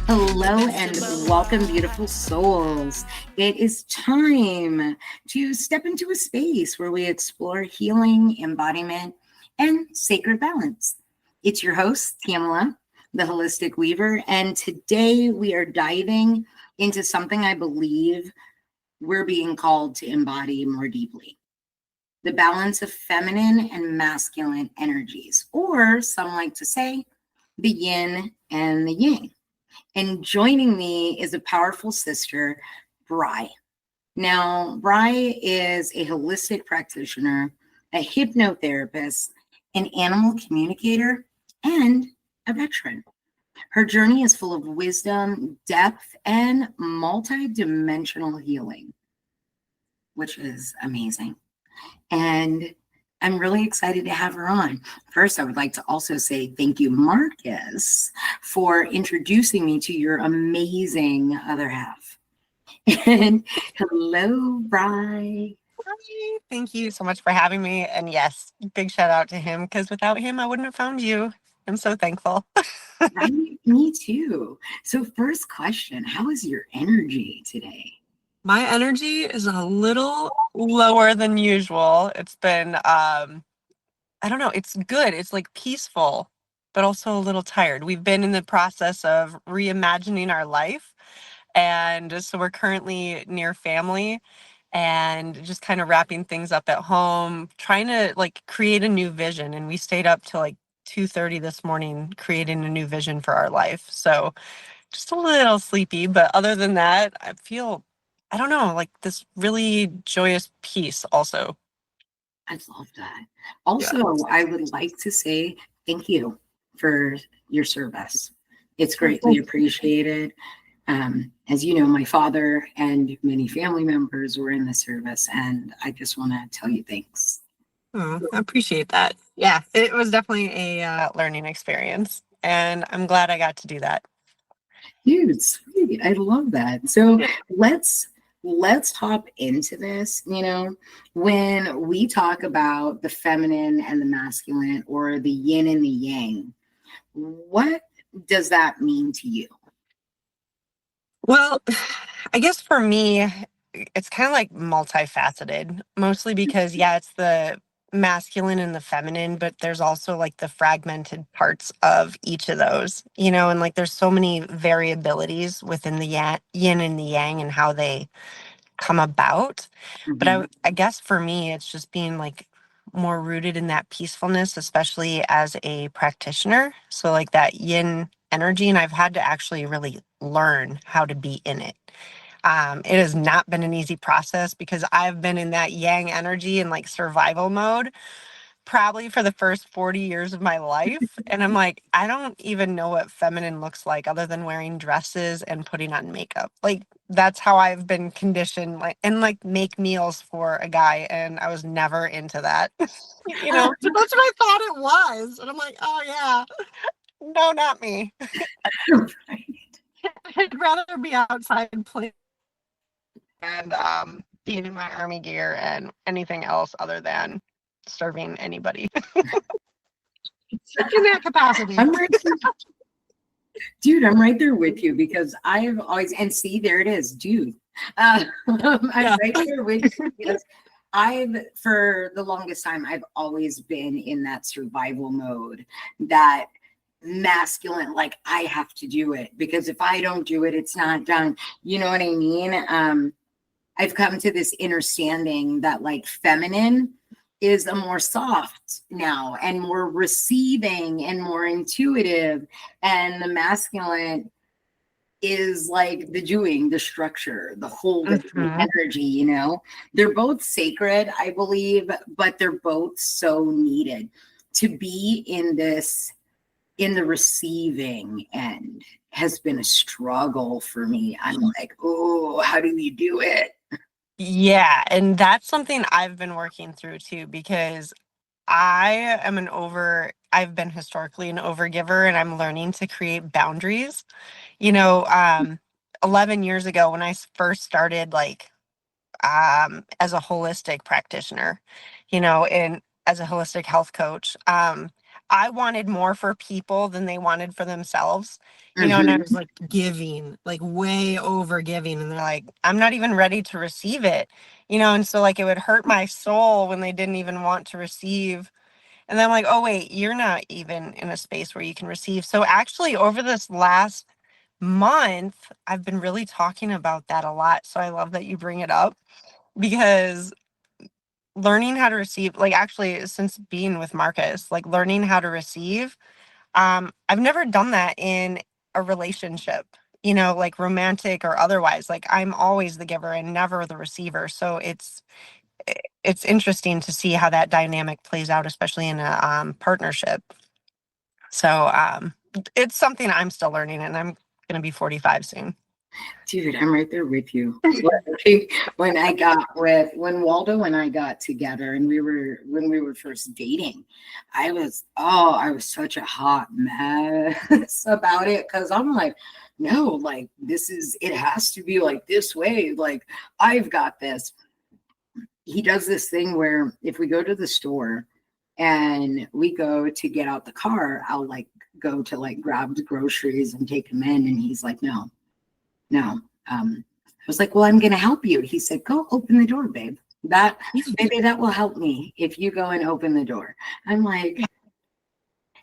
Hello and welcome, beautiful souls. It is time to step into a space where we explore healing, embodiment, and sacred balance. It's your host, Tamela, the Holistic Weaver, and today we are diving into something I believe we're being called to embody more deeply. The balance of feminine and masculine energies, or some like to say, the yin and the yang. And joining me is a powerful sister, Bri. Now, Bri is a holistic practitioner, a hypnotherapist, an animal communicator, and a veteran. Her journey is full of wisdom, depth, and multi-dimensional healing, which is amazing. And I'm really excited to have her on. First, I would like to also say thank you, Marcus, for introducing me to your amazing other half. And hello, Bri. Hi, thank you so much for having me. And yes, big shout out to him because without him, I wouldn't have found you. I'm so thankful. Right? Me too. So, first question, how is your energy today? My energy is a little lower than usual. It's been, I don't know, it's good. It's like peaceful, but also a little tired. We've been in the process of reimagining our life. And so we're currently near family and just kind of wrapping things up at home, trying to like create a new vision. And we stayed up till like 2:30 this morning creating a new vision for our life. So just a little sleepy, but other than that, I feel, I don't know, like this really joyous peace also. I love that. Yeah. Also, I would like to say thank you for your service. It's greatly appreciated. As you know, my father and many family members were in the service, and I just want to tell you thanks. Oh, I appreciate that. Yeah, it was definitely a learning experience, and I'm glad I got to do that. Dude, sweet. I love that. So let's hop into this. When we talk about the feminine and the masculine, or the yin and the yang, what does that mean to you? Well, I guess for me, it's kind of like multifaceted, mostly because, yeah, it's the masculine and the feminine, but there's also like the fragmented parts of each of those, and like there's so many variabilities within the yin and the yang and how they come about. But Mhm. I guess for me, it's just being like more rooted in that peacefulness, especially as a practitioner. So like that yin energy, and I've had to actually really learn how to be in it. It has not been an easy process because I've been in that yang energy and like survival mode probably for the first 40 years of my life. And I'm like, I don't even know what feminine looks like other than wearing dresses and putting on makeup. Like that's how I've been conditioned, like, and like make meals for a guy. And I was never into that, so that's what I thought it was. And I'm like, oh yeah, no, not me. Right. I'd rather be outside playing and being in my army gear and anything else other than serving anybody in that capacity. I'm right there. Dude, I'm right there with you, because I've always, and see, there it is, dude. I'm right there with you, because for the longest time, I've always been in that survival mode, that masculine, like I have to do it, because if I don't do it, it's not done. You know what I mean? I've come to this understanding that like feminine is a more soft now, and more receiving and more intuitive, and the masculine is like the doing, the structure, the holding, the energy. They're both sacred, I believe, but they're both so needed. To be in the receiving end has been a struggle for me. I'm like, oh, how do you do it? Yeah, and that's something I've been working through too, because I've been historically an overgiver, and I'm learning to create boundaries. You know, um, 11 years ago when I first started, like, as a holistic practitioner, and as a holistic health coach, I wanted more for people than they wanted for themselves, and I Mhm. was like giving, like way over giving. And they're like, I'm not even ready to receive it, and so like it would hurt my soul when they didn't even want to receive. And then I'm like, oh, wait, you're not even in a space where you can receive. So actually, over this last month, I've been really talking about that a lot. So I love that you bring it up because learning how to receive, like actually since being with Marcus, like learning how to receive, I've never done that in a relationship, like romantic or otherwise. Like I'm always the giver and never the receiver. So it's interesting to see how that dynamic plays out, especially in a partnership. So it's something I'm still learning, and I'm gonna be 45 soon. Dude, I'm right there with you. When Waldo and I got together and when we were first dating, I was such a hot mess about it because I'm like, no, like it has to be like this way. Like I've got this. He does this thing where if we go to the store and we go to get out the car, I'll like go to like grab the groceries and take them in, and he's like, no, no. I was like, well, I'm going to help you. He said, go open the door, babe. Maybe that will help me if you go and open the door. I'm like,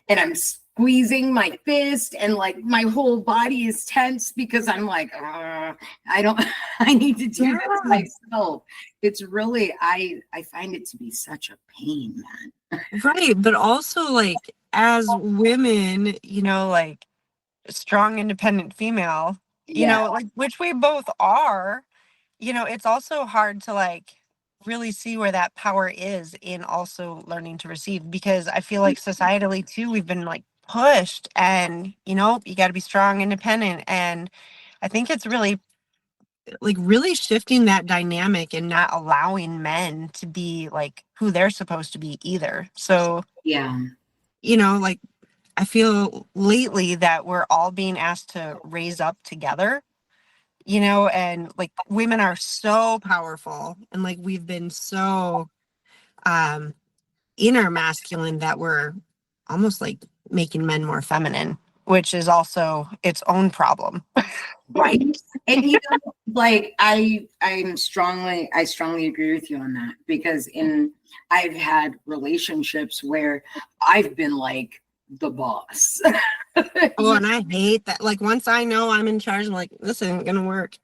and I'm squeezing my fist and like my whole body is tense because I'm like, I don't, I need to do this myself. It's really, I find it to be such a pain, man. Right. But also like as women, like strong, independent female, Yeah. like which we both are, it's also hard to like really see where that power is in also learning to receive, because I feel like societally too, we've been like pushed and, you got to be strong, independent. And I think it's really shifting that dynamic and not allowing men to be like who they're supposed to be either. So, Yeah. like I feel lately that we're all being asked to raise up together, and like women are so powerful and like we've been so um inner masculine that we're almost like making men more feminine, which is also its own problem. Right. And like I strongly agree with you on that because I've had relationships where I've been like the boss. Oh, and I hate that. Like once I know I'm in charge, I'm like, this isn't gonna work.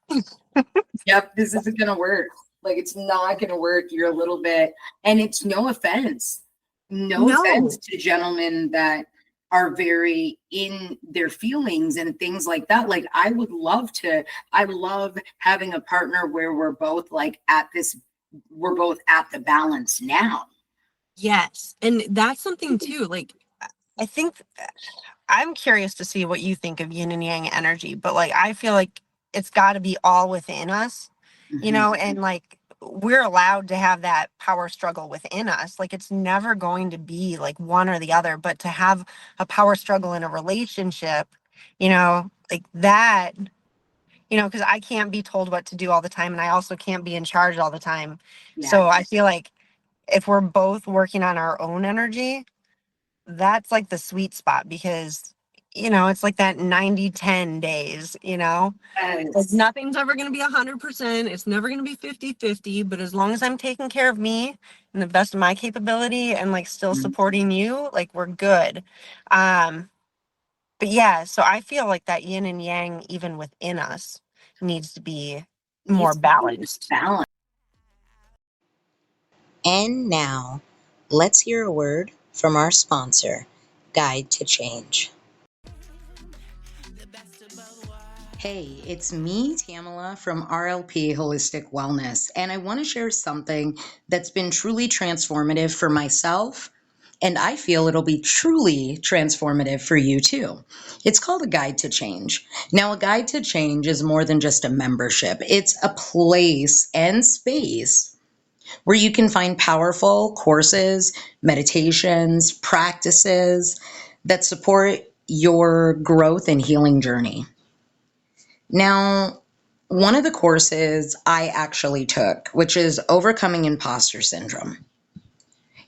Yep, this isn't gonna work. Like it's not gonna work. You're a little bit, and it's no offense. No No. offense to gentlemen that are very in their feelings and things like that. Like I love having a partner where we're both we're both at the balance now. Yes. And that's something too. Like I think I'm curious to see what you think of yin and yang energy, but like I feel like it's got to be all within us, Mhm. and like we're allowed to have that power struggle within us. Like it's never going to be like one or the other, but to have a power struggle in a relationship, like that, because I can't be told what to do all the time and I also can't be in charge all the time. Yeah. So I feel like if we're both working on our own energy, that's like the sweet spot because it's like that 90-10 days. Like Yes. nothing's ever going to be 100%. It's never going to be 50-50, but as long as I'm taking care of me and the best of my capability and like still Mhm. supporting you, like we're good. But yeah, so I feel like that yin and yang even within us needs to be more Needs to be balanced. balanced. And now, let's hear a word from our sponsor, Guide to Change. Hey, it's me, Tamela from RLP Holistic Wellness, and I want to share something that's been truly transformative for myself, and I feel it'll be truly transformative for you too. It's called a Guide to Change. Now, a Guide to Change is more than just a membership, it's a place and space where you can find powerful courses, meditations, practices that support your growth and healing journey. Now, one of the courses I actually took, which is Overcoming Imposter Syndrome.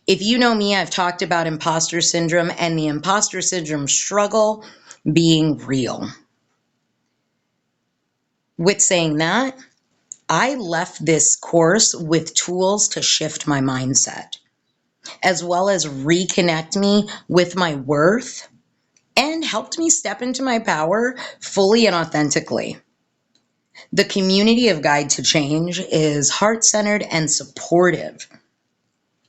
If you know me, I've talked about imposter syndrome and the imposter syndrome struggle being real. With saying that, I left this course with tools to shift my mindset, as well as reconnect me with my worth and helped me step into my power fully and authentically. The community of Guide to Change is heart-centered and supportive,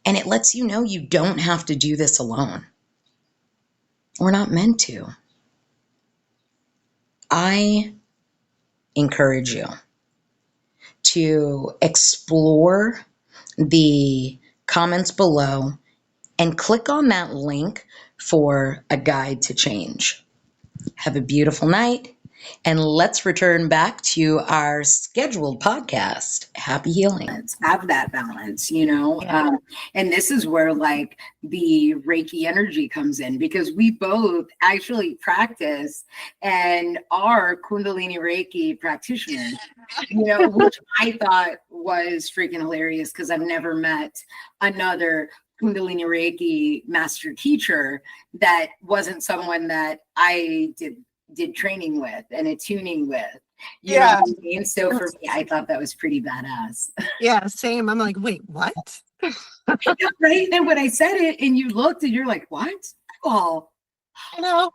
and it lets you know you don't have to do this alone. We're not meant to. I encourage you to explore the comments below and click on that link for a guide to change. Have a beautiful night, and let's return back to our scheduled podcast. Happy healing. Have that balance, you know. And this is where like the Reiki energy comes in, because we both actually practice and are Kundalini Reiki practitioners, you know, which I thought was freaking hilarious because I've never met another Kundalini Reiki master teacher that wasn't someone that I did training with and attuning with. You know what I mean? So for me, I thought that was pretty badass. Yeah, same. I'm like, wait, what? Right? And when I said it and you looked and you're like, what? Oh, I know.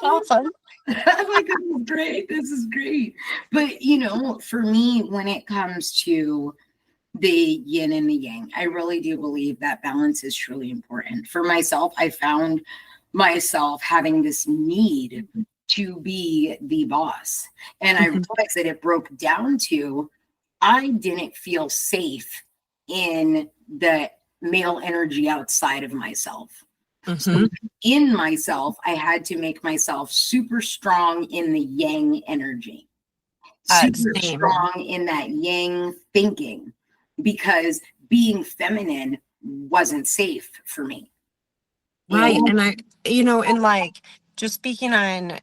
All fun. I'm like, this is great. This is great. But, you know, for me, when it comes to the yin and the yang, I really do believe that balance is truly important. For myself, I found myself having this need to be the boss. And I realized that it broke down to I didn't feel safe in the male energy outside of myself. So in myself, I had to make myself super strong in the yang energy, super strong in that yang thinking, because being feminine wasn't safe for me. Right. And I, you know, and like just speaking on,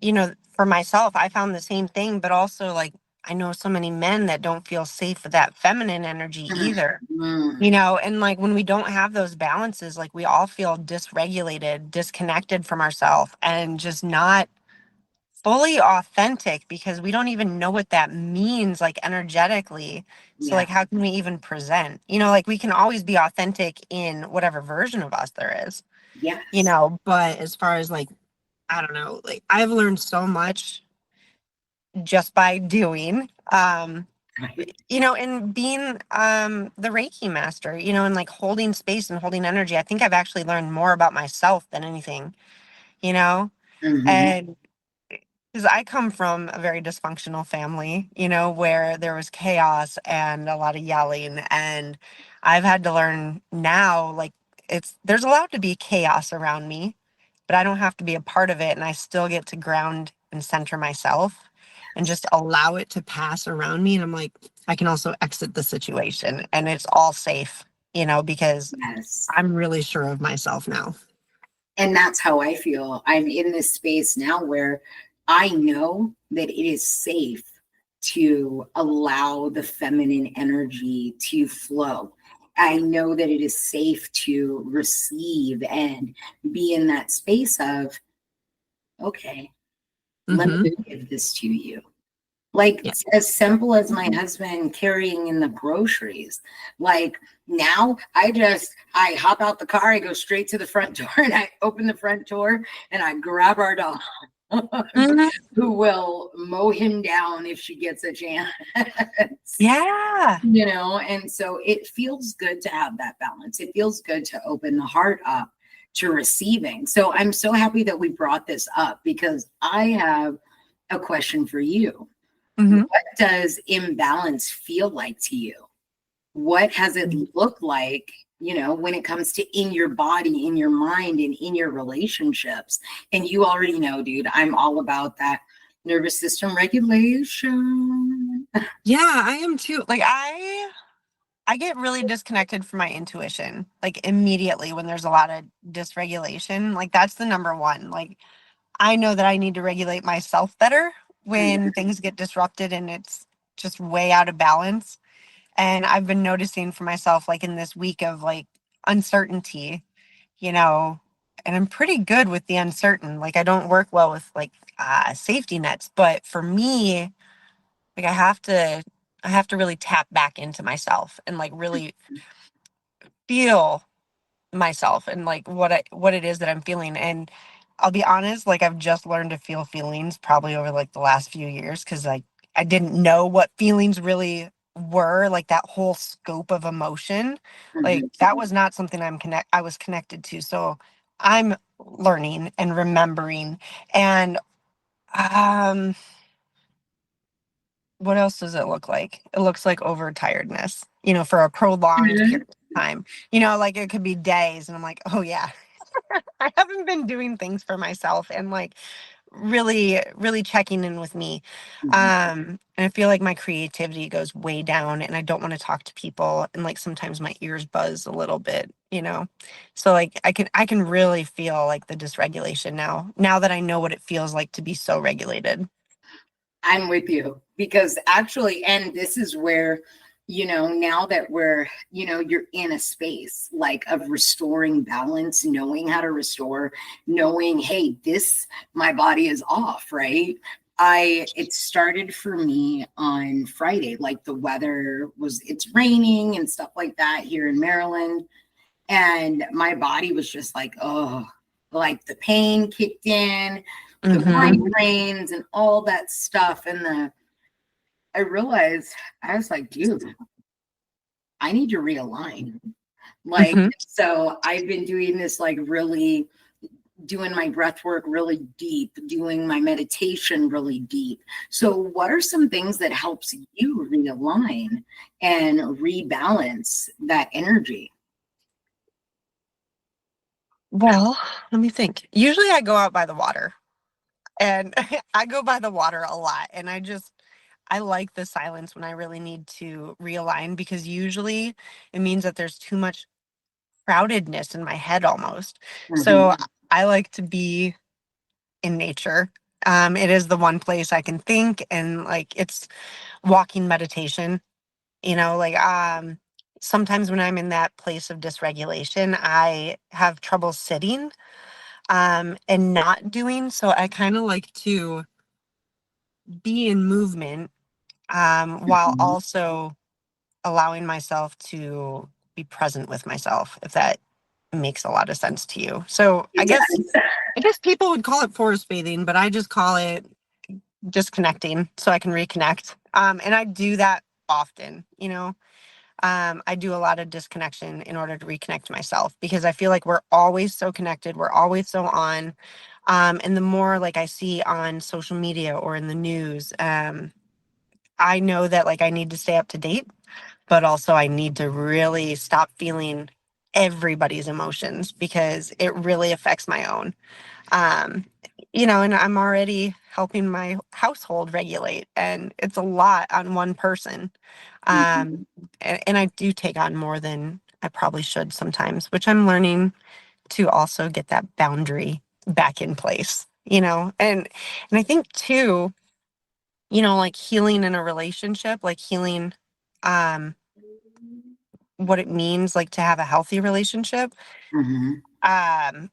you know, for myself, I found the same thing, but also like I know so many men that don't feel safe with that feminine energy either, you know, and like when we don't have those balances, like we all feel dysregulated, disconnected from ourselves and just not fully authentic because we don't even know what that means, like energetically. So like, how can we even present, you know, like we can always be authentic in whatever version of us there is, you know, but as far as like, I don't know, like I've learned so much just by doing, you know, and being the Reiki master, you know, and like holding space and holding energy. I think I've actually learned more about myself than anything, you know, and because I come from a very dysfunctional family, you know, where there was chaos and a lot of yelling. And I've had to learn now, like, there's allowed to be chaos around me, but I don't have to be a part of it. And I still get to ground and center myself and just allow it to pass around me. And I'm like, I can also exit the situation and it's all safe, you know, because I'm really sure of myself now. And that's how I feel. I'm in this space now where I know that it is safe to allow the feminine energy to flow. I know that it is safe to receive and be in that space of, okay, let me give this to you. Like as simple as my husband carrying in the groceries. Like now I hop out the car, I go straight to the front door and I open the front door and I grab our dog who will mow him down if she gets a chance. You know, and so it feels good to have that balance. It feels good to open the heart up to receiving. So I'm so happy that we brought this up because I have a question for you. What does imbalance feel like to you? What has it looked like, you know, when it comes to in your body, in your mind, and in your relationships? And you already know, dude, I'm all about that nervous system regulation. Yeah, I am too. Like I get really disconnected from my intuition, like immediately when there's a lot of dysregulation. Like that's the number one. Like I know that I need to regulate myself better when things get disrupted and it's just way out of balance. And I've been noticing for myself, like in this week of like uncertainty, you know, and I'm pretty good with the uncertain. Like I don't work well with like safety nets, but for me, like I have to really tap back into myself and like really feel myself and like what it is that I'm feeling. And I'll be honest, like I've just learned to feel feelings probably over like the last few years, because like I didn't know what feelings really were, like that whole scope of emotion. Like Mhm. that was not something I was connected to. So I'm learning and remembering. And um what else does it look like? It looks like overtiredness, for a prolonged period of time. Like it could be days and I'm like, oh yeah, I haven't been doing things for myself and like really, really checking in with me. Mhm. And I feel like my creativity goes way down and I don't want to talk to people. And like sometimes my ears buzz a little bit. So like I can really feel like the dysregulation now that I know what it feels like to be so regulated. I'm with you because actually, and this is where, now that you're in a space like of restoring balance, knowing how to restore, knowing, hey, my body is off, right? It started for me on Friday, like it's raining and stuff like that here in Maryland. And my body was just like, oh, like the pain kicked in, the Mm-hmm. migraines and all that stuff. And I realized, I was like, dude, I need to realign. Like, Mm-hmm. so I've been doing this, like really doing my breath work really deep, doing my meditation really deep. So what are some things that helps you realign and rebalance that energy? Well, let me think. Usually I go out by the water and I go by the water a lot. And I like the silence when I really need to realign, because usually it means that there's too much crowdedness in my head almost. Mhm. So I like to be in nature. It is the one place I can think, and like it's walking meditation, sometimes when I'm in that place of dysregulation, I have trouble sitting and not doing. So I kind of like to be in movement while Mhm. also allowing myself to be present with myself, if that makes a lot of sense to you. So I It guess does. I guess people would call it forest bathing, but I just call it disconnecting so I can reconnect. And I do that often. I do a lot of disconnection in order to reconnect myself, because I feel like we're always so connected. We're always so on. And the more like I see on social media or in the news, I know that like I need to stay up to date, but also I need to really stop feeling everybody's emotions, because it really affects my own. Um, and I'm already helping my household regulate, and it's a lot on one person. Mhm. And I do take on more than I probably should sometimes, which I'm learning to also get that boundary back in place. And I think too, like healing in a relationship, like healing um what it means like to have a healthy relationship. Mhm.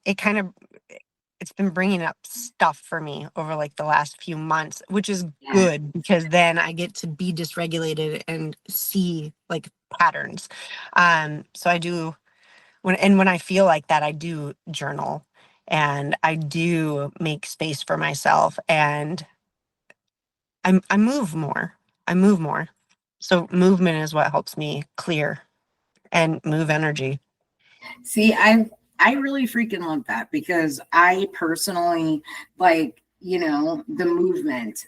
It kind of it's been bringing up stuff for me over like the last few months, which is Yeah. good, because then I get to be dysregulated and see like patterns. So I do when I feel like that, I do journal and I do make space for myself, and I move more. I move more. So movement is what helps me clear and move energy. See, I really freaking love that because I personally like, the movement.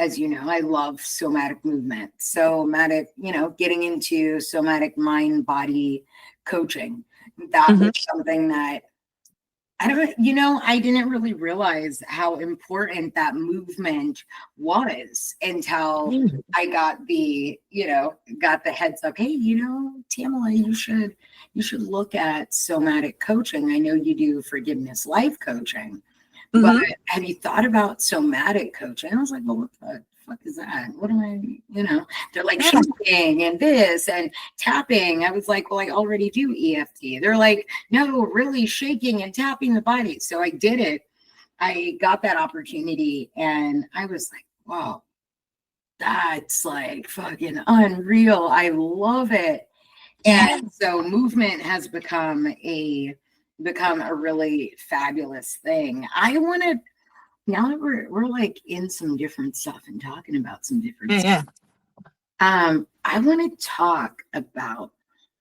As you know, I love somatic movement. Somatic, getting into somatic mind body coaching. That Hmm. was something that I didn't really realize how important that movement was until I got the heads up. Hey, Tamela, you should look at somatic coaching. I know you do forgiveness life coaching, but Hmm. have you thought about somatic coaching? I was like, well, what the fuck is that? What am I, they're like Yeah. shaking and this and tapping. I was like, well, I already do EFT. They're like, no, really shaking and tapping the body. So I did it. I got that opportunity and I was like, wow, that's like fucking unreal. I love it. Yeah. And so movement has become a really fabulous thing. I want to, now that we're like in some different stuff and talking about some different Yeah. stuff, I want to talk about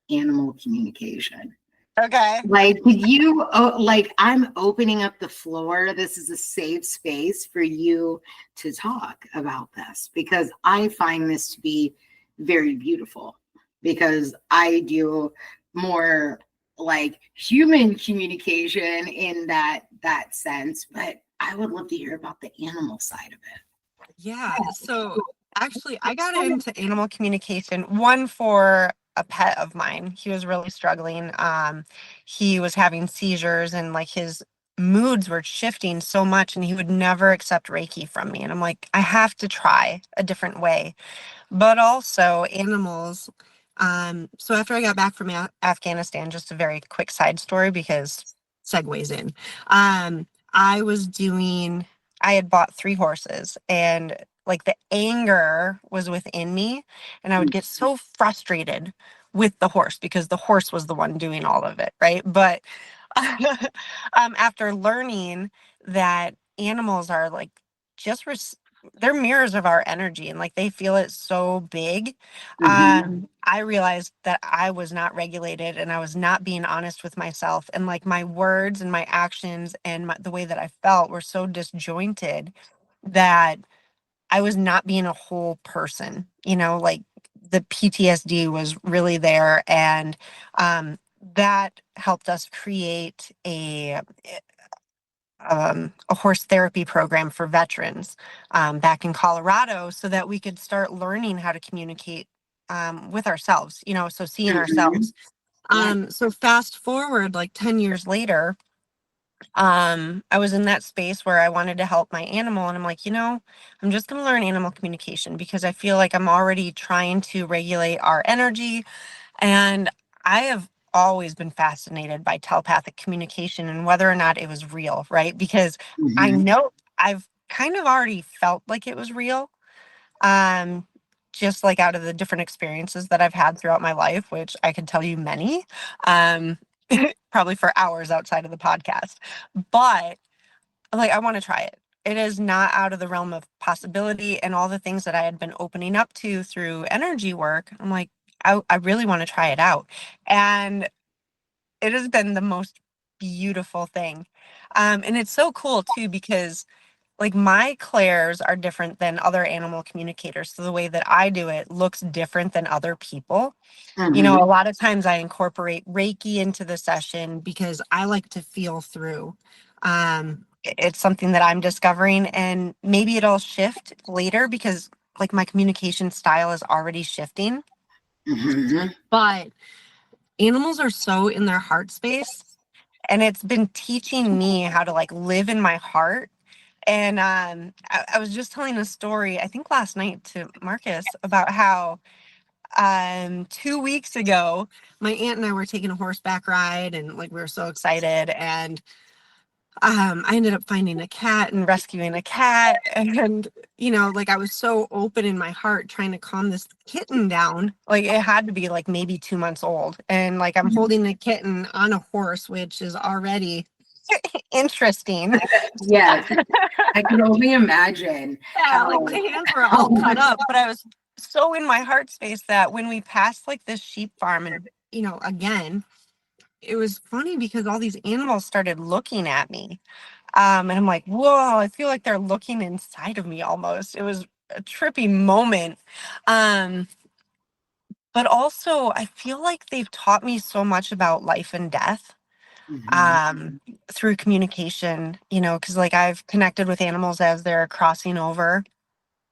animal communication. Okay. Like, did you, like, I'm opening up the floor. This is a safe space for you to talk about this because I find this to be very beautiful because I do more like human communication in that sense, but I would love to hear about the animal side of it. Yeah. So actually, I got into animal communication, one for a pet of mine. He was really struggling. He was having seizures and like his moods were shifting so much and he would never accept Reiki from me. And I'm like, I have to try a different way. But also animals. So after I got back from Afghanistan, just a very quick side story because segues in. I was doing, I had bought 3 horses and like the anger was within me and I would get so frustrated with the horse because the horse was the one doing all of it, right? But after learning that animals are like just they're mirrors of our energy and like they feel it so big. I realized that I was not regulated and I was not being honest with myself and like my words and my actions and the way that I felt were so disjointed that I was not being a whole person, like the PTSD was really there and that helped us create a horse therapy program for veterans back in Colorado so that we could start learning how to communicate with ourselves, so seeing ourselves. So fast forward like 10 years later, I was in that space where I wanted to help my animal. And I'm like, I'm just going to learn animal communication because I feel like I'm already trying to regulate our energy. And I have always been fascinated by telepathic communication and whether or not it was real, right? Because I know I've kind of already felt like it was real. Just like out of the different experiences that I've had throughout my life, which I can tell you many, probably for hours outside of the podcast. But like, I want to try it. It is not out of the realm of possibility and all the things that I had been opening up to through energy work. I'm like, I really want to try it out. And it has been the most beautiful thing. And it's so cool too, because like my clairs are different than other animal communicators. So the way that I do it looks different than other people. A lot of times I incorporate Reiki into the session because I like to feel through. It's something that I'm discovering and maybe it'll shift later because like my communication style is already shifting. But animals are so in their heart space and it's been teaching me how to like live in my heart. And I was just telling a story, I think last night to Marcus about how 2 weeks ago, my aunt and I were taking a horseback ride and like we were so excited. And I ended up finding a cat and rescuing a cat. And, like I was so open in my heart trying to calm this kitten down. Like it had to be like maybe 2 months old. And like I'm holding the kitten on a horse, which is already interesting. Yes, I can only imagine. Yeah, like my hands were all cut up, but I was so in my heart space that when we passed like this sheep farm and, again, it was funny because all these animals started looking at me. And I'm like, whoa, I feel like they're looking inside of me almost. It was a trippy moment. But also I feel like they've taught me so much about life and death. Through communication, because like I've connected with animals as they're crossing over.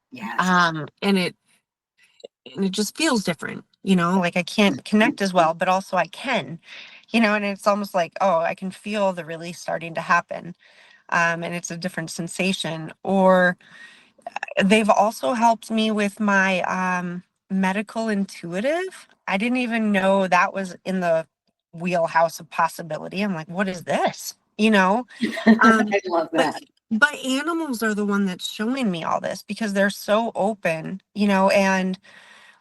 Yes. And it just feels different, like I can't connect as well, but also I can, and it's almost like, oh, I can feel the release starting to happen. And it's a different sensation. Or they've also helped me with my medical intuitive. I didn't even know that was in the wheelhouse of possibility. I'm like, what is this? You know? I love But that. but animals are the one that's showing me all this because they're so open, and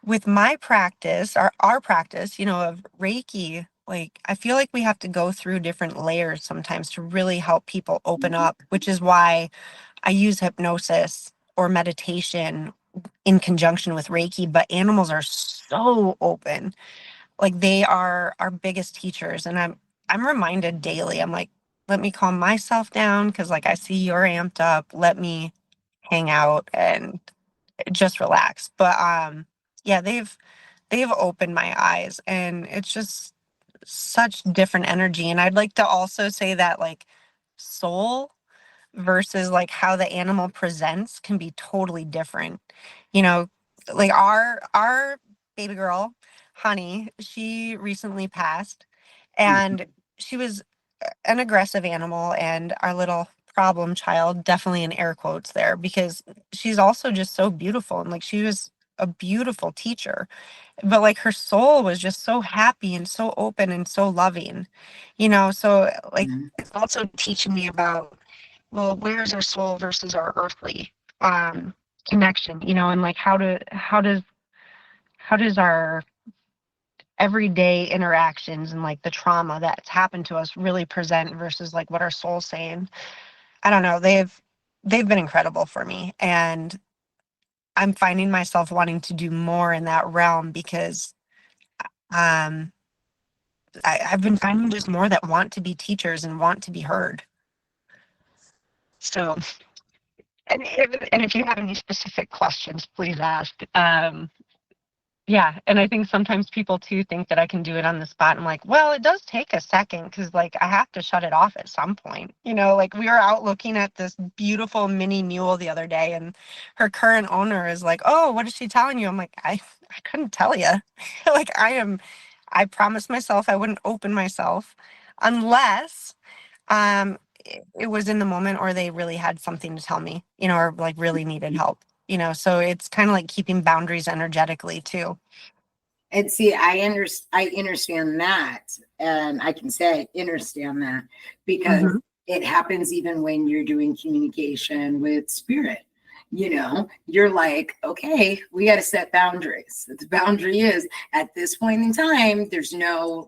with my practice, our practice, of Reiki, like I feel like we have to go through different layers sometimes to really help people open up, which is why I use hypnosis or meditation in conjunction with Reiki, but animals are so open. Like they are our biggest teachers. And I'm reminded daily, I'm like, let me calm myself down because like I see you're amped up. Let me hang out and just relax. But yeah, they've opened my eyes and it's just such different energy. And I'd like to also say that like soul versus like how the animal presents can be totally different. You know, like our baby girl, Honey, she recently passed and she was an aggressive animal and our little problem child, definitely in air quotes there, because she's also just so beautiful and like she was a beautiful teacher, but like her soul was just so happy and so open and so loving, so like Mhm. it's also teaching me about, well, where's our soul versus our earthly connection, and like how does our everyday interactions and like the trauma that's happened to us really present versus like what our soul's saying. I don't know. They've been incredible for me. And I'm finding myself wanting to do more in that realm because um I've been finding just more that want to be teachers and want to be heard. So and if you have any specific questions, please ask. Yeah, and I think sometimes people too think that I can do it on the spot. I'm like, well, it does take a second because like I have to shut it off at some point. Like we were out looking at this beautiful mini mule the other day and her current owner is like, oh, what is she telling you? I'm like, I couldn't tell you. Like I promised myself I wouldn't open myself unless it was in the moment or they really had something to tell me, or like really needed help. So it's kind of like keeping boundaries energetically too. And see, I understand that, and I can say I understand that because Mhm. it happens even when you're doing communication with spirit. You're like, okay, we got to set boundaries. The boundary is at this point in time, there's no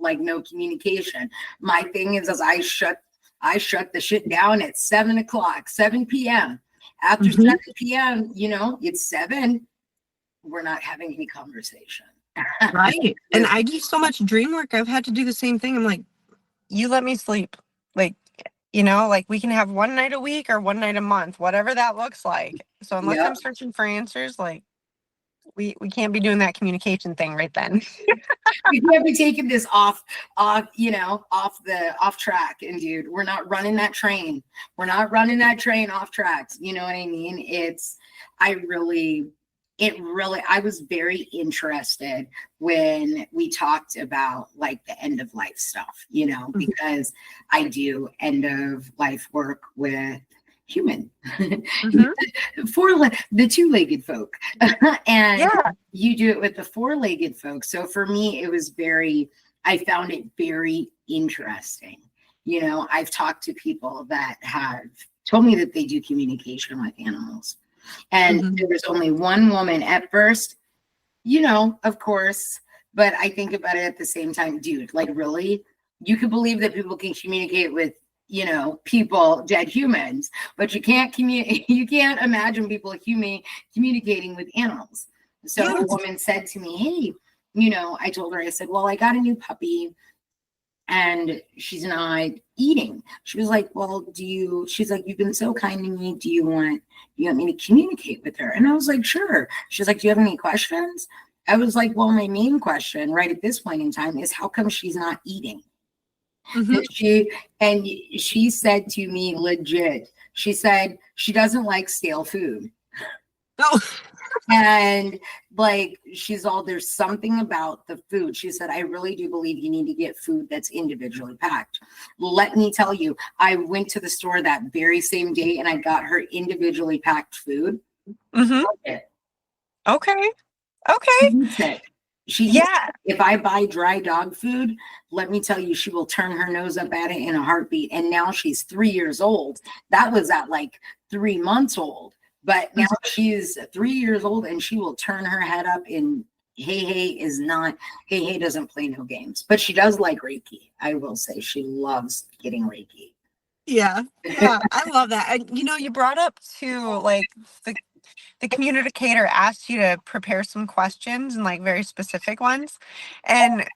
communication. My thing is, I shut the shit down at 7 o'clock, 7 p.m. After Mhm. 7 p.m., it's 7. We're not having any conversation. Right. And I do so much dream work. I've had to do the same thing. I'm like, you let me sleep. Like, like we can have one night a week or one night a month, whatever that looks like. So unless Yep. I'm searching for answers, like we can't be doing that communication thing right then. We can't be taking this off track. And dude, we're not running that train. We're not running that train off tracks. You know what I mean? I was very interested when we talked about like the end of life stuff, because I do end of life work with human Mhm. the two-legged folk and Yeah. you do it with the four-legged folks. So for me, I found it very interesting. I've talked to people that have told me that they do communication with animals. And Mhm. there was only one woman at first, of course, but I think about it at the same time, dude, like really, you could believe that people can communicate with, people, dead humans, but you can't communicate, you can't imagine people communicating with animals. So a Yes. woman said to me, hey, I told her, I said, well, I got a new puppy and she's not eating. She was like, well, she's like, you've been so kind to me. Do you want me to communicate with her? And I was like, sure. She's like, do you have any questions? I was like, well, my main question right at this point in time is how come she's not eating? Mhm. And she said to me, legit, she said she doesn't like stale food. Oh. And like there's something about the food. She said, I really do believe you need to get food that's individually packed. Let me tell you, I went to the store that very same day and I got her individually packed food. Mm-hmm. It. Okay. She Okay. eats it. She eats Yeah. it. If I buy dry dog food, let me tell you, she will turn her nose up at it in a heartbeat. And now she's 3 years old. That was at like 3 months old. But now she's 3 years old and she will turn her head up. And Hey doesn't play no games, but she does like Reiki. I will say she loves getting Reiki. Yeah. Yeah. I love that. And you brought up too, like the communicator asked you to prepare some questions and like very specific ones. And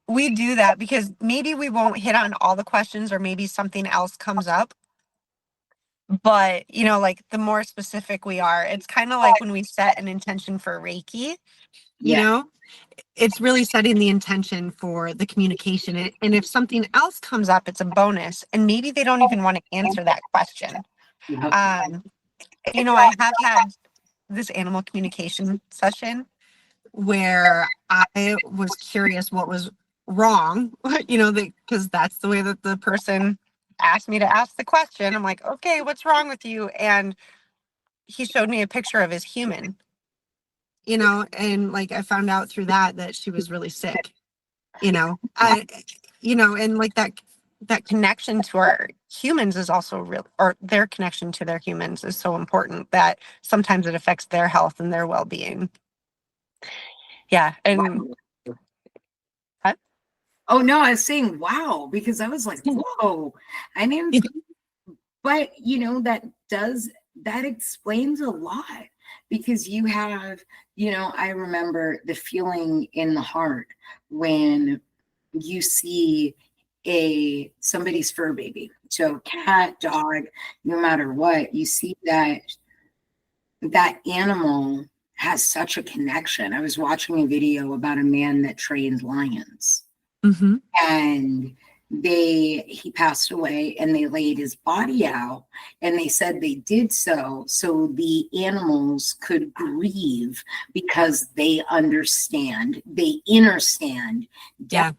we do that because maybe we won't hit on all the questions or maybe something else comes up. But, like the more specific we are, it's kind of like when we set an intention for Reiki, you Yeah. know, it's really setting the intention for the communication. And if something else comes up, it's a bonus. And maybe they don't even want to answer that question. Yep. I have had this animal communication session where I was curious what was wrong, because that's the way that the person asked me to ask the question. I'm like, okay, what's wrong with you? And he showed me a picture of his human, and like I found out through that she was really sick, and like that connection to our humans is also real, or their connection to their humans is so important that sometimes it affects their health and their well-being. Yeah. And what? Oh no, I was saying wow, because I was like, whoa. I mean, but that explains a lot, because you have, I remember the feeling in the heart when you see somebody's fur baby. So cat, dog, no matter what, you see that animal has such a connection. I was watching a video about a man that trained lions. Mm-hmm. And he passed away, and they laid his body out, and they said they did so the animals could grieve, because they understand Yeah.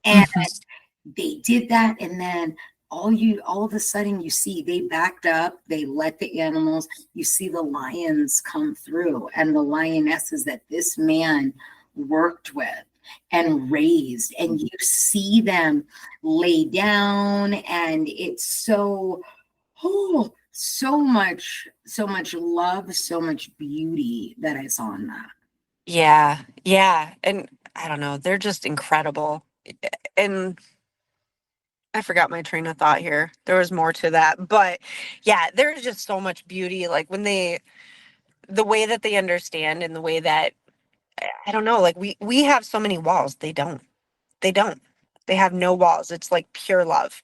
and Mm-hmm. they did that. And then all of a sudden you see they backed up, they let the animals, you see the lions come through, and the lionesses that this man worked with and raised, and you see them lay down, and it's so much love, so much beauty that I saw in that. Yeah. Yeah. And I don't know, they're just incredible. And I forgot my train of thought here. There was more to that, but yeah, there's just so much beauty. Like when the way that they understand, and the way that, I don't know, like we have so many walls. They don't, they have no walls. It's like pure love.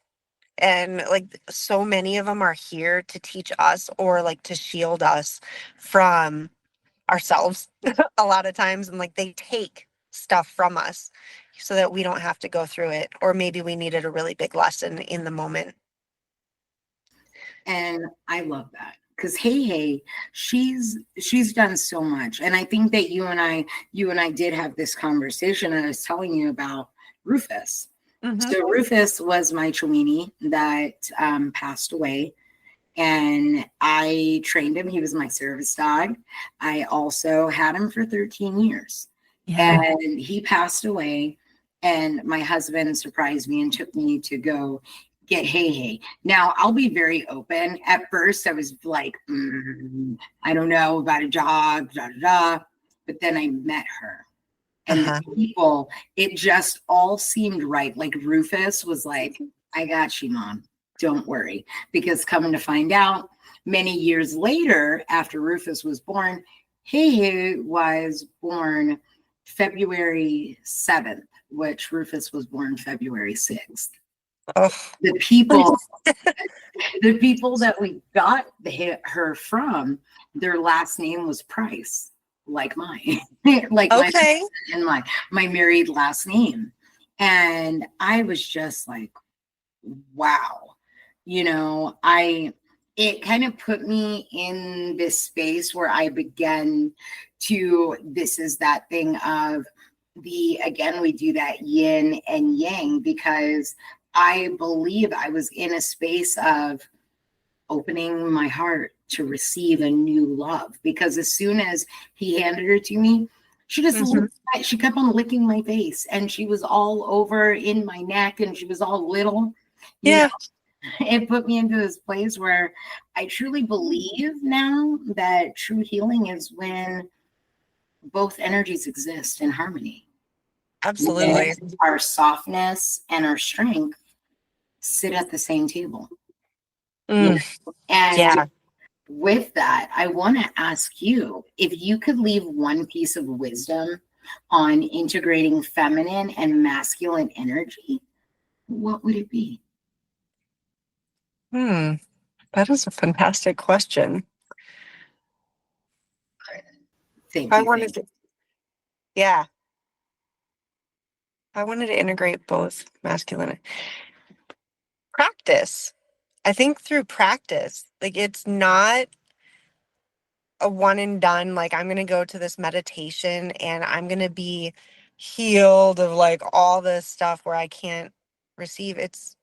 And like so many of them are here to teach us, or like to shield us from ourselves a lot of times. And like they take stuff from us so that we don't have to go through it, or maybe we needed a really big lesson in the moment. And I love that, because she's done so much. And I think that you and I did have this conversation, and I was telling you about Rufus. Mm-hmm. So Rufus was my Chelini that passed away, and I trained him. He was my service dog. I also had him for 13 years. Yeah. And he passed away, and my husband surprised me and took me to go get Hey. Now, I'll be very open. At first, I was like, I don't know about a dog, da, da, da. But then I met her. And Uh-huh. the people, it just all seemed right. Like Rufus was like, I got you, Mom. Don't worry. Because coming to find out, many years later, after Rufus was born, Hey was born February 7th, which Rufus was born February 6th. Oh. The people that we got her from, their last name was Price, like mine, like Okay. and my married last name. And I was just like, wow, it kind of put me in this space where I began to, this is that thing of again, we do that yin and yang, because I believe I was in a space of, opening my heart to receive a new love. Because as soon as he handed her to me, she just she kept on licking my face, and she was all over in my neck, and she was all little. You know, it put me into this place where I truly believe now that true healing is when both energies exist in harmony. Absolutely. When our softness and our strength sit at the same table. You know? And with that, I want to ask you, if you could leave one piece of wisdom on integrating feminine and masculine energy, what would it be? That is a fantastic question. Thank you. I wanted to integrate both masculine practice. I think through practice, like it's not a one and done, like I'm going to go to this meditation and I'm going to be healed of like all this stuff where I can't receive. It's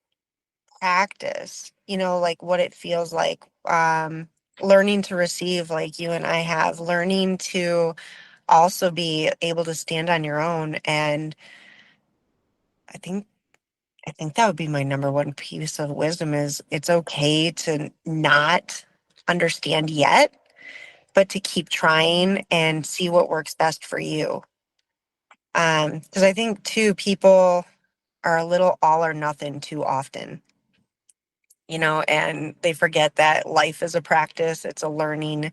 practice, like what it feels like, learning to receive, like you and I have, learning to also be able to stand on your own. And I think that would be my number one piece of wisdom is it's okay to not understand yet, but to keep trying and see what works best for you. Because I think too, people are a little all or nothing too often, and they forget that life is a practice. It's a learning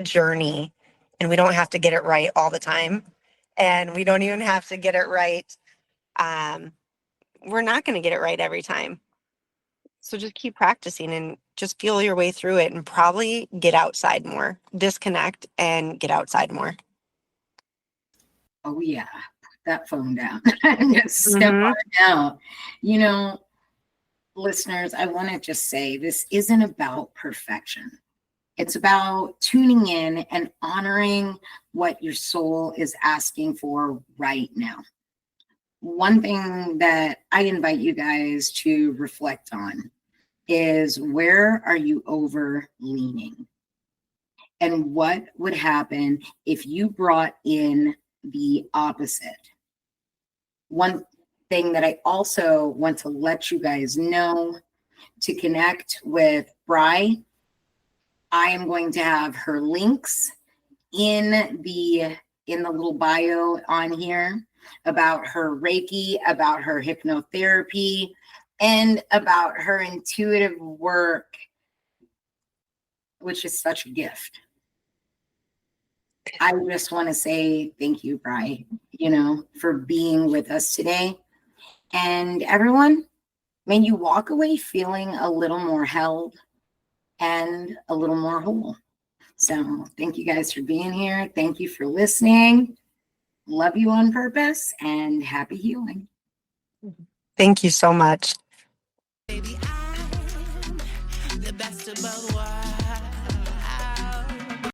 journey, and we don't have to get it right all the time. And we don't even have to get it right. We're not going to get it right every time. So just keep practicing and just feel your way through it and probably get outside more, disconnect and get outside more. Oh yeah, put that phone down and just step on out. Listeners, I want to just say this isn't about perfection. It's about tuning in and honoring what your soul is asking for right now. One thing that I invite you guys to reflect on is, where are you over leaning? And what would happen if you brought in the opposite? One thing that I also want to let you guys know, to connect with Bri, I am going to have her links in the little bio on here about her Reiki, about her hypnotherapy, and about her intuitive work, which is such a gift. I just want to say thank you, Bri, for being with us today. And everyone, may you walk away feeling a little more held and a little more whole. So thank you guys for being here. Thank you for listening. Love you on purpose, and happy healing. Thank you so much. Baby, I'm the best of both worlds.